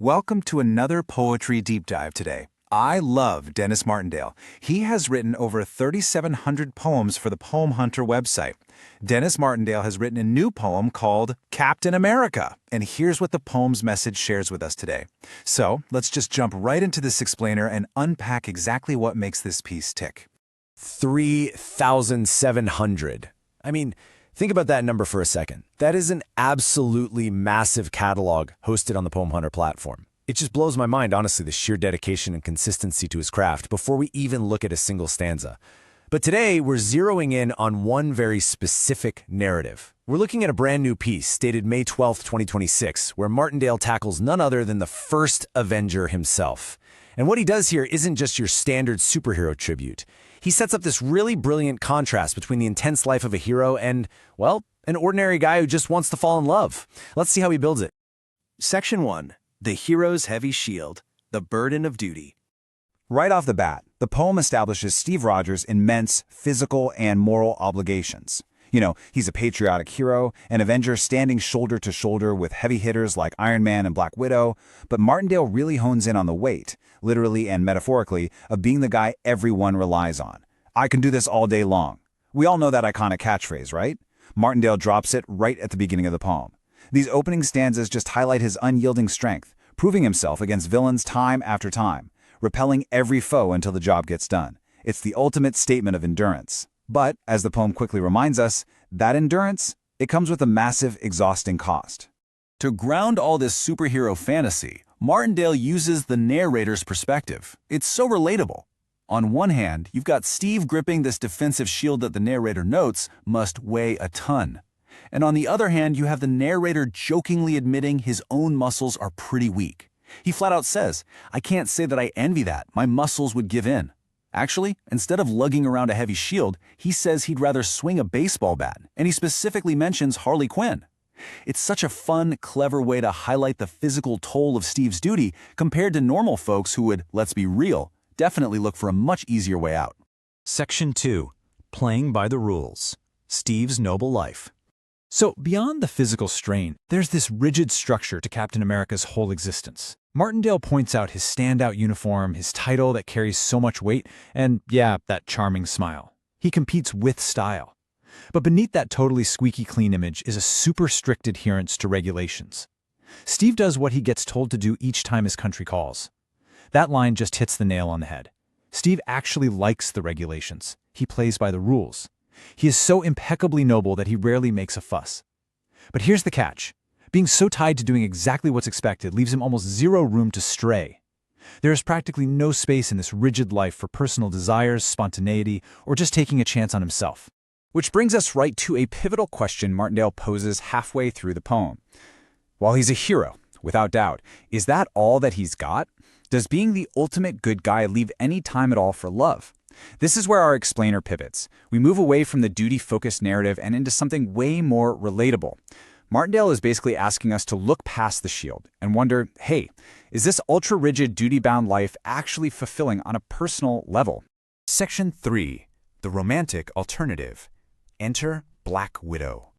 Welcome to another poetry deep dive today. I love Denis Martindale. He has written over 3,700 poems for the Poemhunter website. Denis Martindale has written a new poem called Captain America, and here's what the poem's message shares with us today. So let's just jump right into this explainer and unpack exactly what makes this piece tick. 3,700. Think about that number for a second. That is an absolutely massive catalog hosted on the Poemhunter platform. It just blows my mind, honestly, the sheer dedication and consistency to his craft before we even look at a single stanza. But today, we're zeroing in on one very specific narrative. We're looking at a brand new piece dated May 12th, 2026, where Martindale tackles none other than the first Avenger himself. And what he does here isn't just your standard superhero tribute. He sets up this really brilliant contrast between the intense life of a hero and, well, an ordinary guy who just wants to fall in love. Let's see how he builds it. Section 1. The Hero's Heavy Shield, the Burden of Duty. Right off the bat, the poem establishes Steve Rogers' immense physical and moral obligations. He's a patriotic hero, an Avenger standing shoulder to shoulder with heavy hitters like Iron Man and Black Widow, but Martindale really hones in on the weight, literally and metaphorically, of being the guy everyone relies on. I can do this all day long. We all know that iconic catchphrase, right? Martindale drops it right at the beginning of the poem. These opening stanzas just highlight his unyielding strength, proving himself against villains time after time, repelling every foe until the job gets done. It's the ultimate statement of endurance. But, as the poem quickly reminds us, that endurance, it comes with a massive, exhausting cost. To ground all this superhero fantasy, Martindale uses the narrator's perspective. It's so relatable. On one hand, you've got Steve gripping this defensive shield that the narrator notes must weigh a ton. And on the other hand, you have the narrator jokingly admitting his own muscles are pretty weak. He flat out says, "I can't say that I envy that. My muscles would give in." Actually, instead of lugging around a heavy shield, he says he'd rather swing a baseball bat, and he specifically mentions Harley Quinn. It's such a fun, clever way to highlight the physical toll of Steve's duty compared to normal folks who would, let's be real, definitely look for a much easier way out. Section 2. Playing by the Rules. Steve's Noble Life. So, beyond the physical strain, there's this rigid structure to Captain America's whole existence. Martindale points out his standout uniform, his title that carries so much weight, and, that charming smile. He competes with style. But beneath that totally squeaky clean image is a super strict adherence to regulations. Steve does what he gets told to do each time his country calls. That line just hits the nail on the head. Steve actually likes the regulations. He plays by the rules. He is so impeccably noble that he rarely makes a fuss. But here's the catch. Being so tied to doing exactly what's expected leaves him almost zero room to stray. There is practically no space in this rigid life for personal desires, spontaneity, or just taking a chance on himself. Which brings us right to a pivotal question Martindale poses halfway through the poem. While he's a hero, without doubt, is that all that he's got? Does being the ultimate good guy leave any time at all for love? This is where our explainer pivots. We move away from the duty-focused narrative and into something way more relatable. Martindale is basically asking us to look past the shield and wonder, hey, is this ultra-rigid, duty-bound life actually fulfilling on a personal level? Section 3. The Romantic Alternative. Enter Black Widow.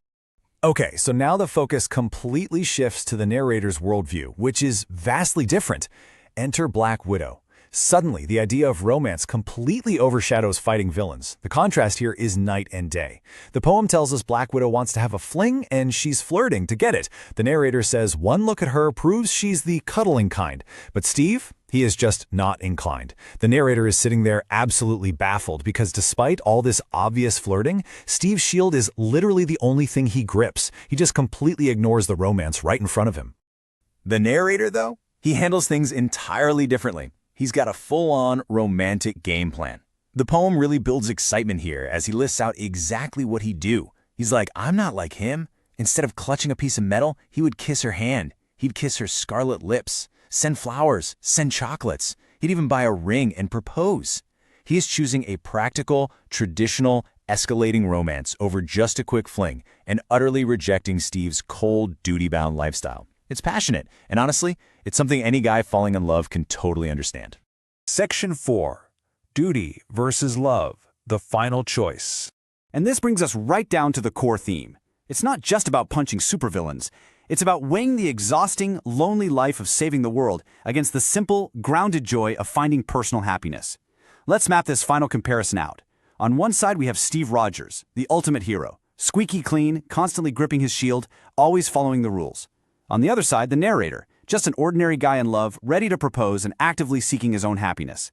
Okay, so now the focus completely shifts to the narrator's worldview, which is vastly different. Enter Black Widow. Suddenly, the idea of romance completely overshadows fighting villains. The contrast here is night and day. The poem tells us Black Widow wants to have a fling, and she's flirting to get it. The narrator says one look at her proves she's the cuddling kind. But Steve? He is just not inclined. The narrator is sitting there absolutely baffled because despite all this obvious flirting, Steve's shield is literally the only thing he grips. He just completely ignores the romance right in front of him. The narrator, though, he handles things entirely differently. He's got a full-on romantic game plan. The poem really builds excitement here as he lists out exactly what he'd do. He's like, I'm not like him. Instead of clutching a piece of metal, he would kiss her hand. He'd kiss her scarlet lips, send flowers, send chocolates. He'd even buy a ring and propose. He is choosing a practical, traditional, escalating romance over just a quick fling and utterly rejecting Steve's cold, duty-bound lifestyle. It's passionate, and honestly, it's something any guy falling in love can totally understand. Section 4. Duty versus Love, the Final Choice. And this brings us right down to the core theme. It's not just about punching supervillains. It's about weighing the exhausting, lonely life of saving the world against the simple, grounded joy of finding personal happiness. Let's map this final comparison out. On one side, we have Steve Rogers, the ultimate hero, squeaky clean, constantly gripping his shield, always following the rules. On the other side, the narrator, just an ordinary guy in love, ready to propose and actively seeking his own happiness.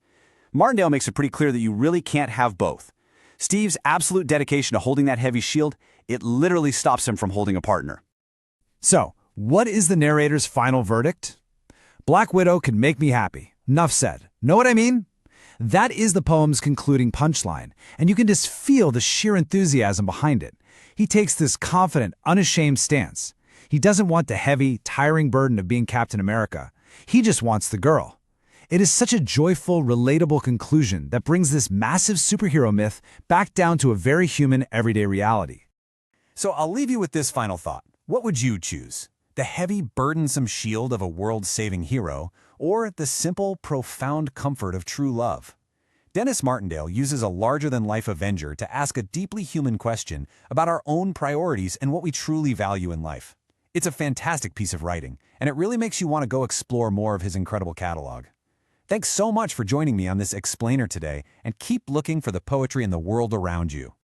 Martindale makes it pretty clear that you really can't have both. Steve's absolute dedication to holding that heavy shield, it literally stops him from holding a partner. So, what is the narrator's final verdict? Black Widow can make me happy. Nuff said. Know what I mean? That is the poem's concluding punchline, and you can just feel the sheer enthusiasm behind it. He takes this confident, unashamed stance. He doesn't want the heavy, tiring burden of being Captain America. He just wants the girl. It is such a joyful, relatable conclusion that brings this massive superhero myth back down to a very human, everyday reality. So I'll leave you with this final thought. What would you choose? The heavy, burdensome shield of a world-saving hero, or the simple, profound comfort of true love? Denis Martindale uses a larger-than-life Avenger to ask a deeply human question about our own priorities and what we truly value in life. It's a fantastic piece of writing, and it really makes you want to go explore more of his incredible catalog. Thanks so much for joining me on this explainer today, and keep looking for the poetry in the world around you.